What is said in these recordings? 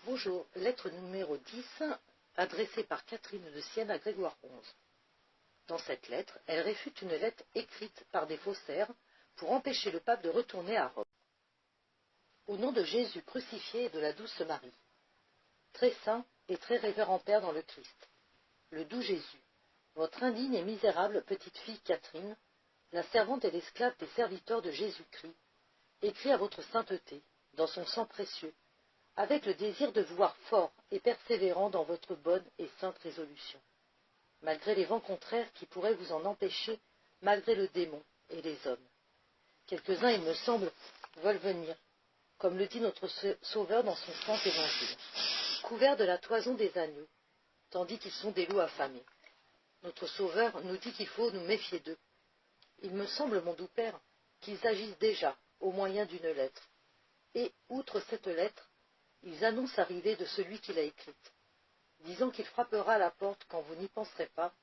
Bonjour, lettre numéro 10, adressée par Catherine de Sienne à Grégoire XI. Dans cette lettre, elle réfute une lettre écrite par des faussaires pour empêcher le pape de retourner à Rome. Au nom de Jésus crucifié et de la douce Marie, très saint et très révérend Père dans le Christ, le doux Jésus, votre indigne et misérable petite fille Catherine, la servante et l'esclave des serviteurs de Jésus-Christ, écrit à votre sainteté, dans son sang précieux, avec le désir de vous voir fort et persévérant dans votre bonne et sainte résolution, malgré les vents contraires qui pourraient vous en empêcher, malgré le démon et les hommes. Quelques-uns, il me semble, veulent venir, comme le dit notre Sauveur dans son saint évangile, couverts de la toison des agneaux, tandis qu'ils sont des loups affamés. Notre Sauveur nous dit qu'il faut nous méfier d'eux. Il me semble, mon doux Père, qu'ils agissent déjà au moyen d'une lettre, et, outre cette lettre, ils annoncent l'arrivée de celui qui l'a écrite, disant qu'il frappera à la porte quand vous n'y penserez pas,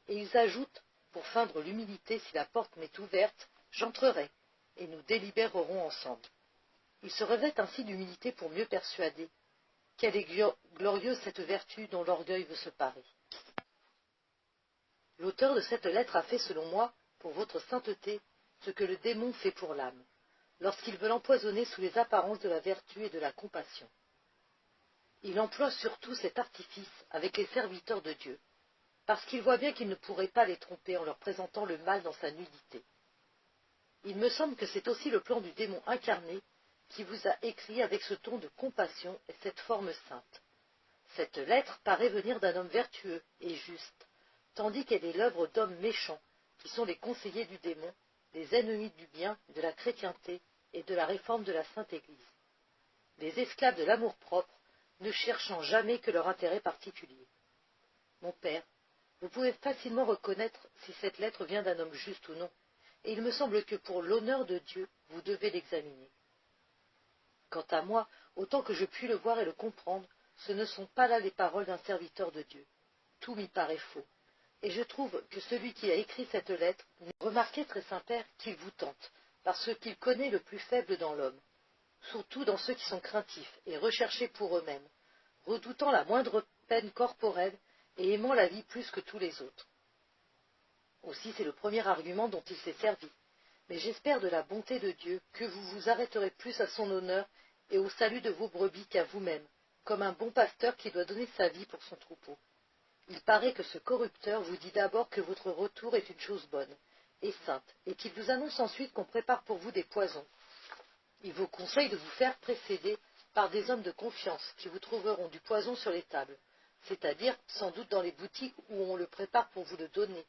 et ils ajoutent, pour feindre l'humilité, si la porte m'est ouverte, j'entrerai, et nous délibérerons ensemble. Ils se revêtent ainsi d'humilité pour mieux persuader. Quelle est glorieuse cette vertu dont l'orgueil veut se parer. L'auteur de cette lettre a fait, selon moi, pour votre sainteté, ce que le démon fait pour l'âme, lorsqu'il veut l'empoisonner sous les apparences de la vertu et de la compassion. Il emploie surtout cet artifice avec les serviteurs de Dieu, parce qu'il voit bien qu'il ne pourrait pas les tromper en leur présentant le mal dans sa nudité. Il me semble que c'est aussi le plan du démon incarné qui vous a écrit avec ce ton de compassion et cette forme sainte. Cette lettre paraît venir d'un homme vertueux et juste, tandis qu'elle est l'œuvre d'hommes méchants, qui sont les conseillers du démon, les ennemis du bien, de la chrétienté et de la réforme de la Sainte Église. Les esclaves de l'amour-propre, ne cherchant jamais que leur intérêt particulier. Mon Père, vous pouvez facilement reconnaître si cette lettre vient d'un homme juste ou non, et il me semble que pour l'honneur de Dieu, vous devez l'examiner. Quant à moi, autant que je puis le voir et le comprendre, ce ne sont pas là les paroles d'un serviteur de Dieu. Tout m'y paraît faux, et je trouve que celui qui a écrit cette lettre, remarquez, très Saint-Père, qu'il vous tente, parce qu'il connaît le plus faible dans l'homme, surtout dans ceux qui sont craintifs et recherchés pour eux-mêmes, redoutant la moindre peine corporelle et aimant la vie plus que tous les autres. Aussi c'est le premier argument dont il s'est servi, mais j'espère de la bonté de Dieu que vous vous arrêterez plus à son honneur et au salut de vos brebis qu'à vous-même, comme un bon pasteur qui doit donner sa vie pour son troupeau. Il paraît que ce corrupteur vous dit d'abord que votre retour est une chose bonne et sainte, et qu'il vous annonce ensuite qu'on prépare pour vous des poisons. Il vous conseille de vous faire précéder par des hommes de confiance qui vous trouveront du poison sur les tables, c'est-à-dire sans doute dans les boutiques où on le prépare pour vous le donner,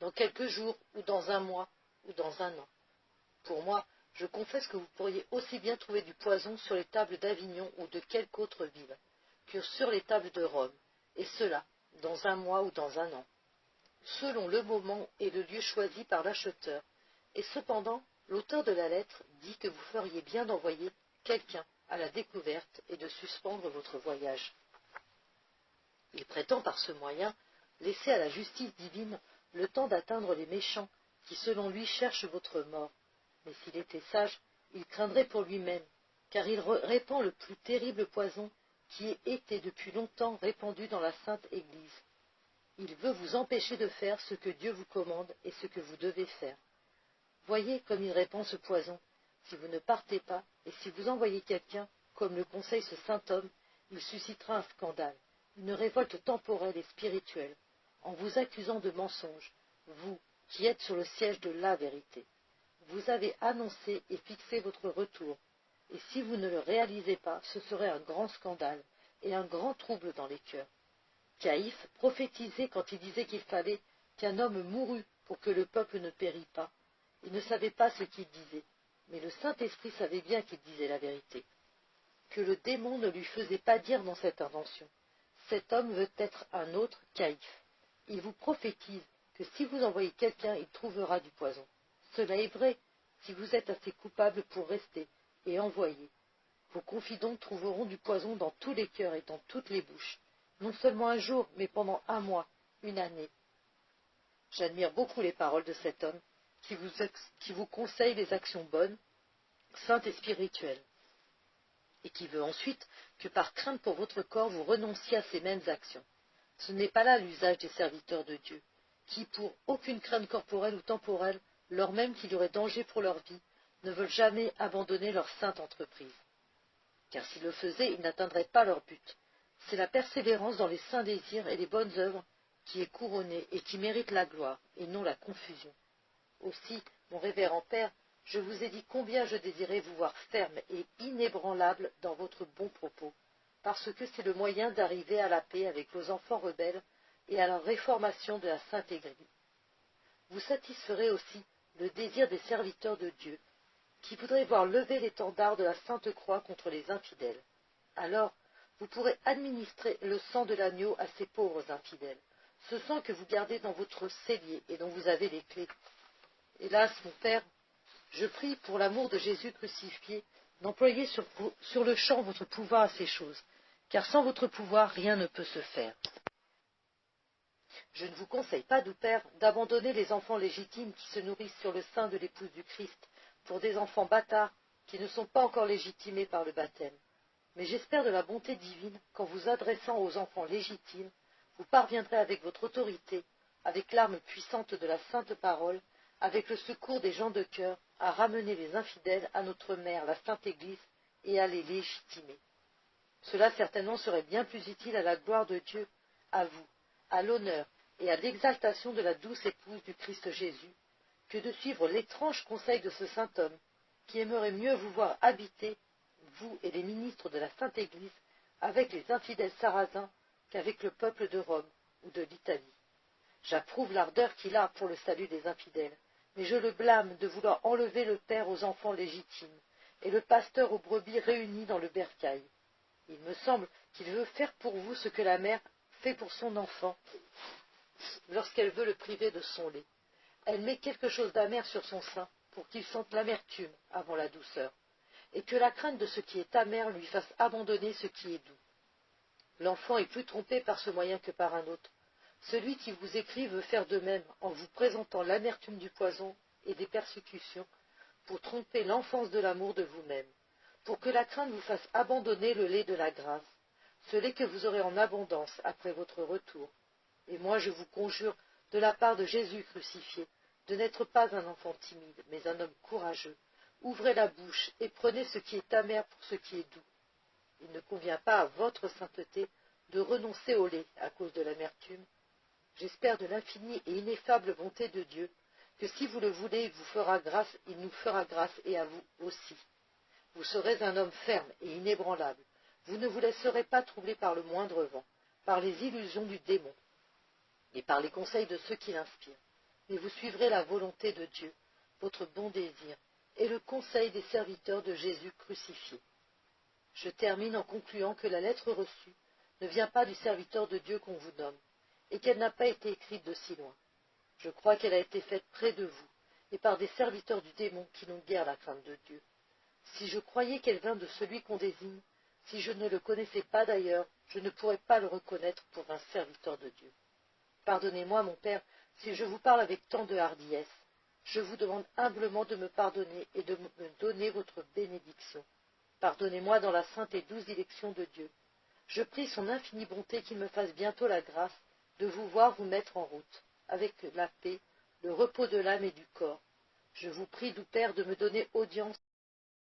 dans quelques jours ou dans un mois ou dans un an. Pour moi, je confesse que vous pourriez aussi bien trouver du poison sur les tables d'Avignon ou de quelque autre ville que sur les tables de Rome, et cela dans un mois ou dans un an, selon le moment et le lieu choisi par l'acheteur, et cependant, l'auteur de la lettre dit que vous feriez bien d'envoyer quelqu'un à la découverte et de suspendre votre voyage. Il prétend par ce moyen laisser à la justice divine le temps d'atteindre les méchants qui selon lui cherchent votre mort. Mais s'il était sage, il craindrait pour lui-même, car il répand le plus terrible poison qui ait été depuis longtemps répandu dans la Sainte Église. Il veut vous empêcher de faire ce que Dieu vous commande et ce que vous devez faire. Voyez comme il répand ce poison. Si vous ne partez pas, et si vous envoyez quelqu'un, comme le conseille ce saint homme, il suscitera un scandale, une révolte temporelle et spirituelle, en vous accusant de mensonge, vous, qui êtes sur le siège de la vérité. Vous avez annoncé et fixé votre retour, et si vous ne le réalisez pas, ce serait un grand scandale et un grand trouble dans les cœurs. Caïphe prophétisait quand il disait qu'il fallait qu'un homme mourût pour que le peuple ne pérît pas. Il ne savait pas ce qu'il disait, mais le Saint-Esprit savait bien qu'il disait la vérité. Que le démon ne lui faisait pas dire dans cette invention. Cet homme veut être un autre Caïphe. Il vous prophétise que si vous envoyez quelqu'un, il trouvera du poison. Cela est vrai, si vous êtes assez coupable pour rester et envoyer. Vos confidents trouveront du poison dans tous les cœurs et dans toutes les bouches, non seulement un jour, mais pendant un mois, une année. J'admire beaucoup les paroles de cet homme, qui vous conseille les actions bonnes, saintes et spirituelles, et qui veut ensuite que par crainte pour votre corps vous renonciez à ces mêmes actions. Ce n'est pas là l'usage des serviteurs de Dieu, qui, pour aucune crainte corporelle ou temporelle, lors même qu'il y aurait danger pour leur vie, ne veulent jamais abandonner leur sainte entreprise. Car s'ils le faisaient, ils n'atteindraient pas leur but. C'est la persévérance dans les saints désirs et les bonnes œuvres qui est couronnée et qui mérite la gloire, et non la confusion. Aussi, mon révérend Père, je vous ai dit combien je désirais vous voir ferme et inébranlable dans votre bon propos, parce que c'est le moyen d'arriver à la paix avec vos enfants rebelles et à la réformation de la Sainte Église. Vous satisferez aussi le désir des serviteurs de Dieu, qui voudraient voir lever l'étendard de la Sainte Croix contre les infidèles. Alors, vous pourrez administrer le sang de l'agneau à ces pauvres infidèles, ce sang que vous gardez dans votre cellier et dont vous avez les clés. Hélas, mon Père, je prie pour l'amour de Jésus crucifié d'employer sur le champ votre pouvoir à ces choses, car sans votre pouvoir rien ne peut se faire. Je ne vous conseille pas, doux Père, d'abandonner les enfants légitimes qui se nourrissent sur le sein de l'épouse du Christ pour des enfants bâtards qui ne sont pas encore légitimés par le baptême. Mais j'espère de la bonté divine qu'en vous adressant aux enfants légitimes, vous parviendrez avec votre autorité, avec l'arme puissante de la sainte parole, avec le secours des gens de cœur, à ramener les infidèles à notre mère, la Sainte Église, et à les légitimer. Cela certainement serait bien plus utile à la gloire de Dieu, à vous, à l'honneur et à l'exaltation de la douce épouse du Christ Jésus, que de suivre l'étrange conseil de ce saint homme, qui aimerait mieux vous voir habiter, vous et les ministres de la Sainte Église, avec les infidèles sarrasins qu'avec le peuple de Rome ou de l'Italie. J'approuve l'ardeur qu'il a pour le salut des infidèles, mais je le blâme de vouloir enlever le père aux enfants légitimes et le pasteur aux brebis réunies dans le bercail. Il me semble qu'il veut faire pour vous ce que la mère fait pour son enfant lorsqu'elle veut le priver de son lait. Elle met quelque chose d'amer sur son sein pour qu'il sente l'amertume avant la douceur, et que la crainte de ce qui est amer lui fasse abandonner ce qui est doux. L'enfant est plus trompé par ce moyen que par un autre. Celui qui vous écrit veut faire de même en vous présentant l'amertume du poison et des persécutions pour tromper l'enfance de l'amour de vous-même, pour que la crainte vous fasse abandonner le lait de la grâce, ce lait que vous aurez en abondance après votre retour. Et moi je vous conjure, de la part de Jésus crucifié, de n'être pas un enfant timide, mais un homme courageux. Ouvrez la bouche et prenez ce qui est amer pour ce qui est doux. Il ne convient pas à votre sainteté de renoncer au lait à cause de l'amertume. J'espère de l'infinie et ineffable bonté de Dieu, que si vous le voulez, il vous fera grâce, il nous fera grâce, et à vous aussi. Vous serez un homme ferme et inébranlable. Vous ne vous laisserez pas troubler par le moindre vent, par les illusions du démon, et par les conseils de ceux qui l'inspirent. Mais vous suivrez la volonté de Dieu, votre bon désir, et le conseil des serviteurs de Jésus crucifié. Je termine en concluant que la lettre reçue ne vient pas du serviteur de Dieu qu'on vous nomme, et qu'elle n'a pas été écrite de si loin. Je crois qu'elle a été faite près de vous, et par des serviteurs du démon qui n'ont guère la crainte de Dieu. Si je croyais qu'elle vint de celui qu'on désigne, si je ne le connaissais pas d'ailleurs, je ne pourrais pas le reconnaître pour un serviteur de Dieu. Pardonnez-moi, mon Père, si je vous parle avec tant de hardiesse. Je vous demande humblement de me pardonner et de me donner votre bénédiction. Pardonnez-moi dans la sainte et douce élection de Dieu. Je prie son infinie bonté qu'il me fasse bientôt la grâce de vous voir vous mettre en route, avec la paix, le repos de l'âme et du corps. Je vous prie, doux Père, de me donner audience